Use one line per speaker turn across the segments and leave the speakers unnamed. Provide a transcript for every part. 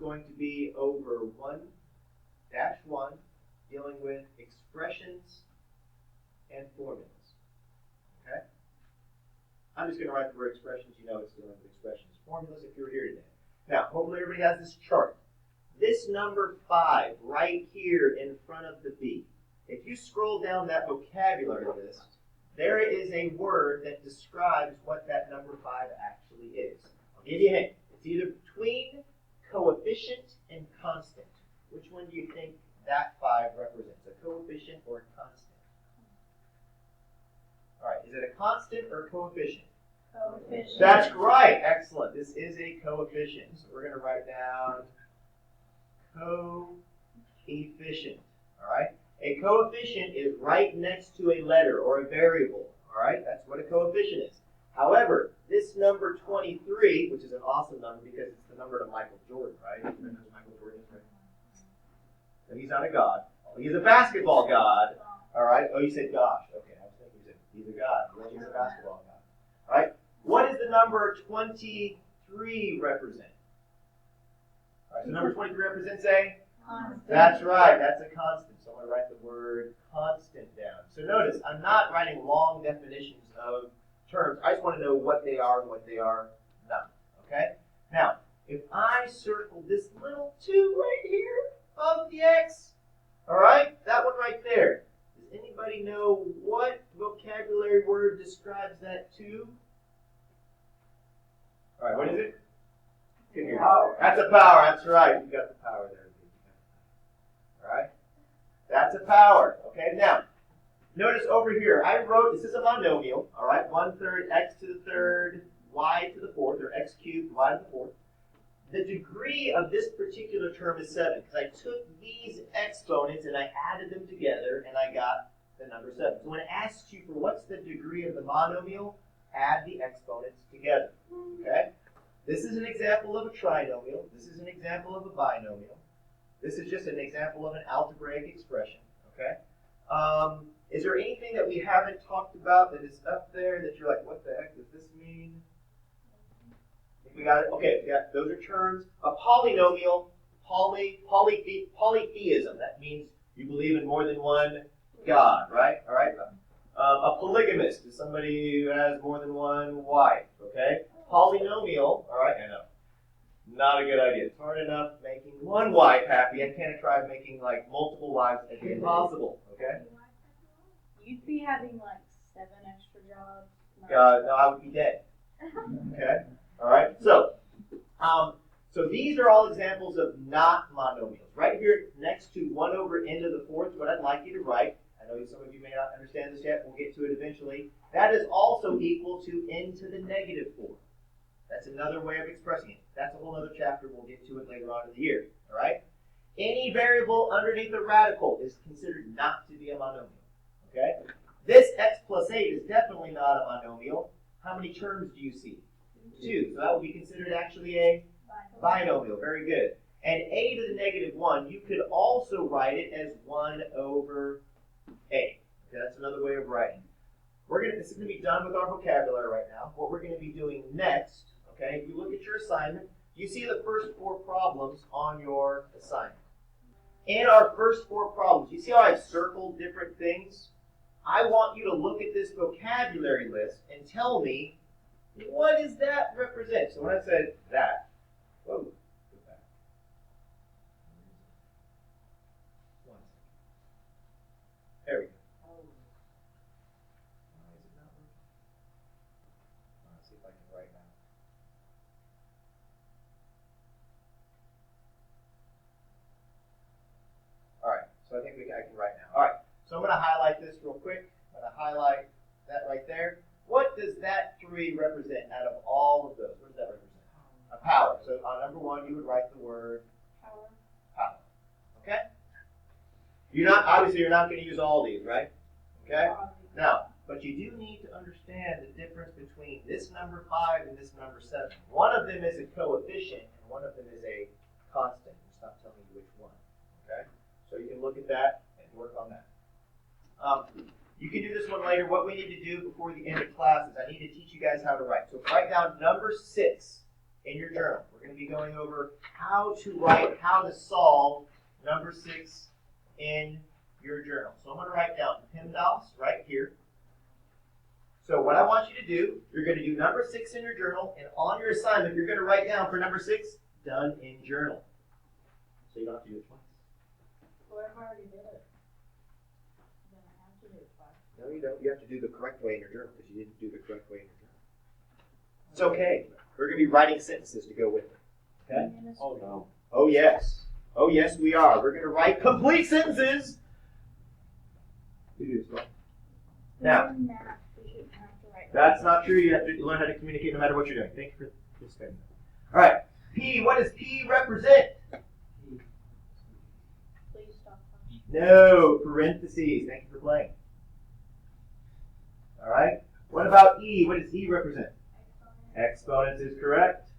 going to be over 1-1, dealing with expressions and formulas. Okay? I'm just going to write the word expressions. You know it's dealing with expressions. Formulas if you're here today. Now, hopefully everybody has this chart. This number 5 right here in front of the B. If you scroll down that vocabulary list, there is a word that describes what that number 5 actually is. I'll give you a hint. It's either between coefficient and constant. Which one do you think that 5 represents? A coefficient or a constant? All right, is it a constant or a coefficient?
Coefficient.
That's right. Excellent. This is a coefficient. So we're going to write down coefficient. All right? A coefficient is right next to a letter or a variable. All right? That's what a coefficient is. However, this number 23, which is an awesome number because it's the number of Michael Jordan, right? Remember who Michael Jordan is, right? So he's not a god. He's a basketball god. All right? Oh, you said gosh. Okay, I was thinking you said he's a god. Well, he's a basketball god. All right? What does the number 23 represent? All right, so number 23 represents a?
Constant.
That's right. That's a constant. So I'm going to write the word constant down. So notice, I'm not writing long definitions of terms. I just want to know what they are and what they are not. Okay? Now, if I circle this little 2 right here of the x, all right, that one right there, does anybody know what vocabulary word describes that 2? All right, what is it?
Power.
That's a power. That's right. You got the power there. All right? That's a power. Okay, now, notice over here, I wrote, this is a monomial, all right? 1/3 x to the 3rd, y to the 4th, or x cubed, y to the 4th. The degree of this particular term is 7, because I took these exponents and I added them together, and I got the number 7. So when it asks you for what's the degree of the monomial, add the exponents together. Okay? This is an example of a trinomial. This is an example of a binomial. This is just an example of an algebraic expression. Okay? Is there anything that we haven't talked about that is up there that you're like, what the heck does this mean? Think we got it? Okay, yeah, those are terms. A polynomial, polytheism. That means you believe in more than one God, right? All right. A polygamist is somebody who has more than one wife. Okay. Polynomial. All right. I know. Not a good idea. It's hard enough making one wife happy. I can't try making like multiple wives. It's impossible. Okay.
You'd be having like 7 extra jobs.
No, I would be dead. Okay. All right. So these are all examples of not monomials. Right here next to 1/n to the 4th, what I'd like you to write. I know some of you may not understand this yet. We'll get to it eventually. That is also equal to n to the negative 4. That's another way of expressing it. That's a whole other chapter. We'll get to it later on in the year. All right? Any variable underneath the radical is considered not to be a monomial. Okay? This x plus 8 is definitely not a monomial. How many terms do you see? 2. So that would be considered actually a binomial. Very good. And a to the negative 1, you could also write it as 1/a. Okay, that's another way of writing. This is going to be done with our vocabulary right now. What we're going to be doing next, okay, if you look at your assignment, you see the first 4 problems on your assignment. In our first 4 problems, you see how I've circled different things? I want you to look at this vocabulary list and tell me, what does that represent? So when I said that, whoa, go back. There we go. Why is it not working? Let's see if I can write now. All right, so I think I can write now. All right, so I'm going to highlight this real quick. I'm going to highlight that right there. What does that 3 represent out of all of those? What does that represent? A power. So on number 1, you would write the word
Power.
power. Okay? Obviously you're not going to use all these, right? Okay? Now, but you do need to understand the difference between this number 5 and this number 7. One of them is a coefficient and one of them is a constant. It's not telling you which one. Okay? So you can look at that and work on that. You can do this one later. What we need to do before the end of class is I need to teach you guys how to write. So write down number 6 in your journal. We're going to be going over how to solve number 6 in your journal. So I'm going to write down PIMDAS right here. So what I want you to do, you're going to do number 6 in your journal, and on your assignment, you're going to write down for number 6, done in journal. So you don't have to do it twice.
What if I already did it? Then I have to do it twice.
No, you don't. You have to do the correct way in your journal because you didn't do the correct way in your journal. It's okay. We're going to be writing sentences to go with it. Okay?
Oh, no.
Oh, yes. Oh, yes, we are. We're going to write complete sentences. You do this, right? Now, that's not true. You have to learn how to communicate no matter what you're doing. Thank you for participating. All right. P, what does P represent?
Please stop.
No, parentheses. Thank you for playing. All right. What about E? What does E represent? Exponents is correct.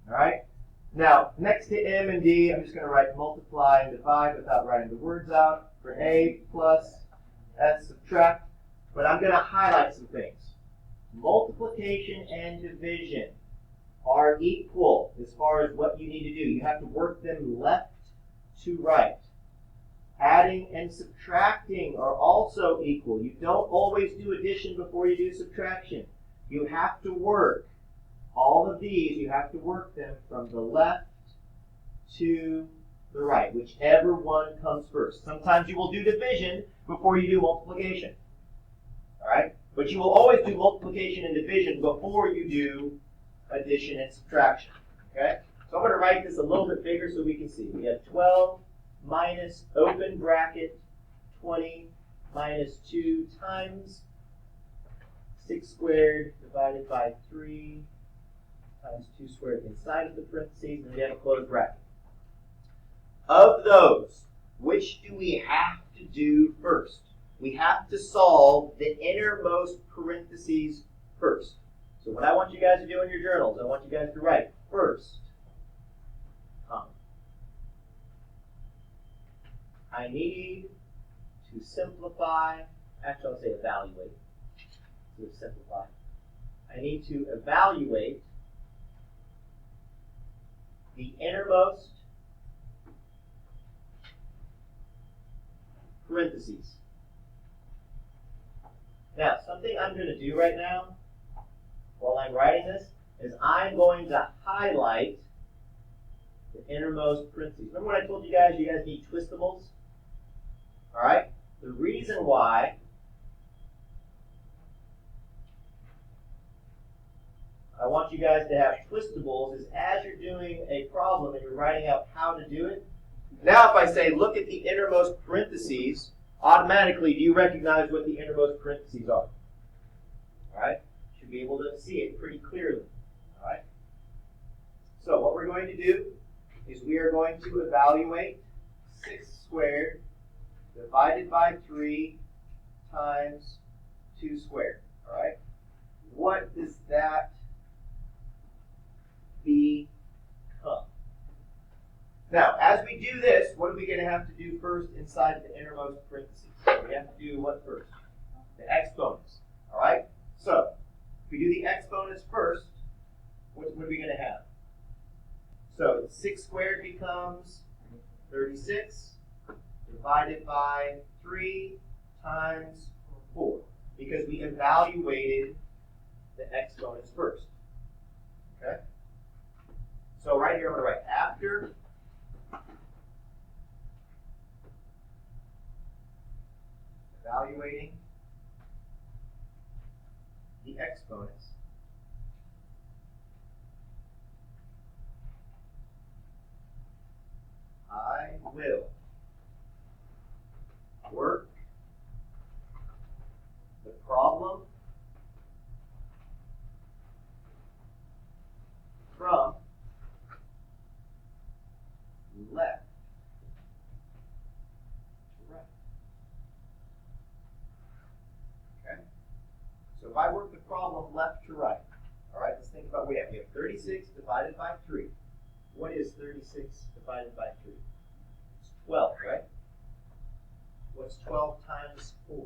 All right. Now, next to M and D, I'm just going to write multiply and divide without writing the words out. For A, plus, S, subtract. But I'm going to highlight some things. Multiplication and division are equal as far as what you need to do. You have to work them left to right. Adding and subtracting are also equal. You don't always do addition before you do subtraction. You have to work all of these, you have to work them from the left to the right, whichever one comes first. Sometimes you will do division before you do multiplication. All right? But you will always do multiplication and division before you do addition and subtraction. Okay? So I'm going to write this a little bit bigger so we can see. We have 12 minus open bracket 20 minus 2 times 6 squared divided by 3 times 2 squared inside of the parentheses, and we have a closed bracket. Of those, which do we have to do first? We have to solve the innermost parentheses first. So what I want you guys to do in your journals, I want you guys to write first, comma. I need to simplify, actually I'll say evaluate, instead of simplify. I need to evaluate the innermost parentheses. Now, something I'm going to do right now, while I'm writing this, is I'm going to highlight the innermost parentheses. Remember when I told you guys need twistables? All right? The reason why I want you guys to have twistables is as you're doing a problem and you're writing out how to do it. Now if I say look at the innermost parentheses, automatically do you recognize what the innermost parentheses are? All right? You should be able to see it pretty clearly. All right? So what we're going to do is we are going to evaluate 6 squared divided by 3 times 2 squared. All right? What does that become? Now, as we do this, what are we going to have to do first inside the innermost parentheses? We have to do what first? The exponents. All right? So, if we do the exponents first, what are we going to have? So, 6 squared becomes 36 divided by 3 times 4, because we evaluated the exponents first. Okay? So right here I'm going to write after evaluating the exponents, I will work the problem from left to right. Okay? So if I work the problem left to right, all right, let's think about what we have. We have 36 divided by 3. What is 36 divided by 3? It's 12, right? What's 12 times 4?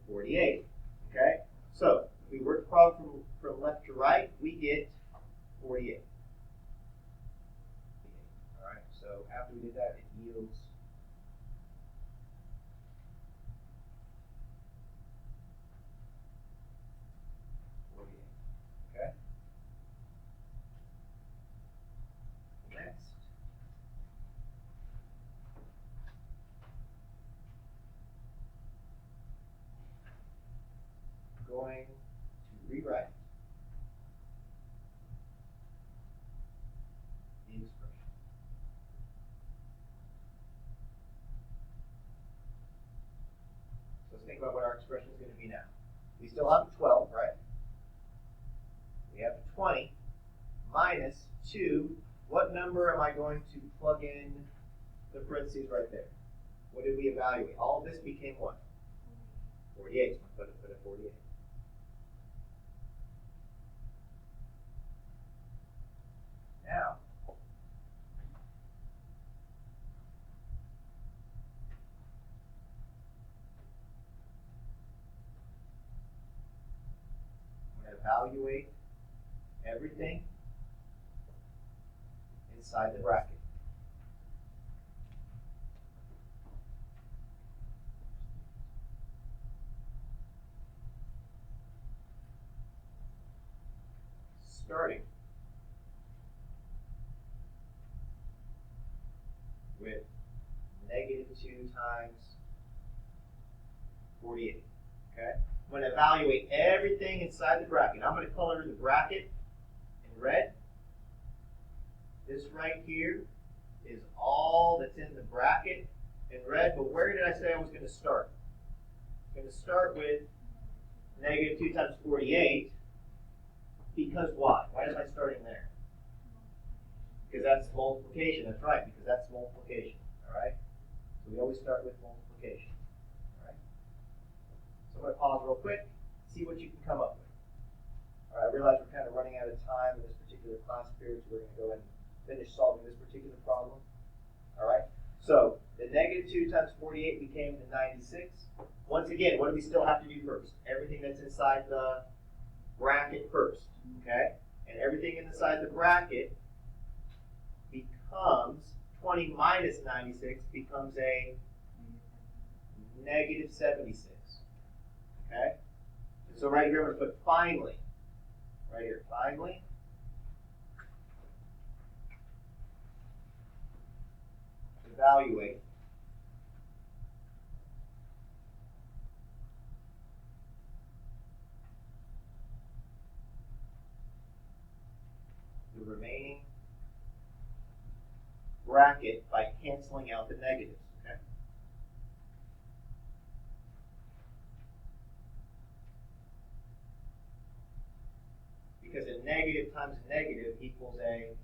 48. Okay? So, if we work the problem from left to right, we get 48. All right, so after we did that, it yields 48. Okay? Next. Going to rewrite the expression. So let's think about what our expression is going to be now. We still have 12, right? We have 20 minus 2. What number am I going to plug in the parentheses right there? What did we evaluate? All of this became what? 48. So I'm going to put a 48. Now, I'm going to evaluate everything inside the bracket. Starting with negative 2 times 48. Okay? I'm going to evaluate everything inside the bracket. I'm going to color the bracket in red. This right here is all that's in the bracket in red, but where did I say I was going to start? I'm going to start with negative 2 times 48, because why? Why am I starting there? Because that's multiplication, that's right, because that's multiplication, all right? So we always start with multiplication, all right? So I'm going to pause real quick, see what you can come up with. All right, I realize we're kind of running out of time in this particular class period, so we're going to go ahead and finish solving this particular problem. All right, so the negative 2 times 48 became the 96. Once again, what do we still have to do first? Everything that's inside the bracket first, okay? And everything inside the bracket becomes 20 minus 96 becomes a negative 76, okay? And so right here, I'm going to put finally. Right here, finally. Evaluate the remaining bracket by canceling out the negatives. Okay? Because a negative times a negative equals a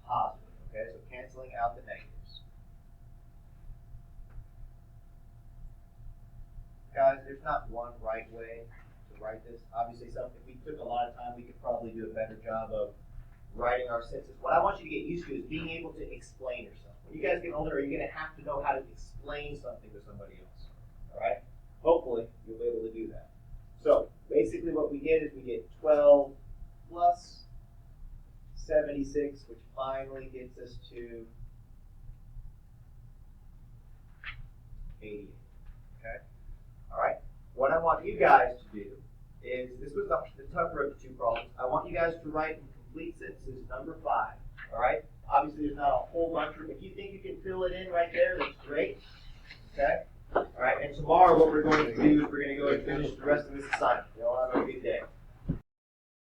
positive. Okay, so canceling out the negatives. Guys, there's not one right way to write this. Obviously, if we took a lot of time, we could probably do a better job of writing our sentences. What I want you to get used to is being able to explain yourself. When you guys get older, you're going to have to know how to explain something to somebody else. All right? Hopefully, you'll be able to do that. So, basically what we get is we get 12 plus 76, which finally gets us to 88. Okay? All right. What I want you guys to do is, this was the tougher of the two problems. I want you guys to write in complete sentences number 5. All right. Obviously, there's not a whole bunch of them. If you think you can fill it in right there, that's great. Okay. All right. And tomorrow, what we're going to do is we're going to go and finish the rest of this assignment. You know, I'm going to be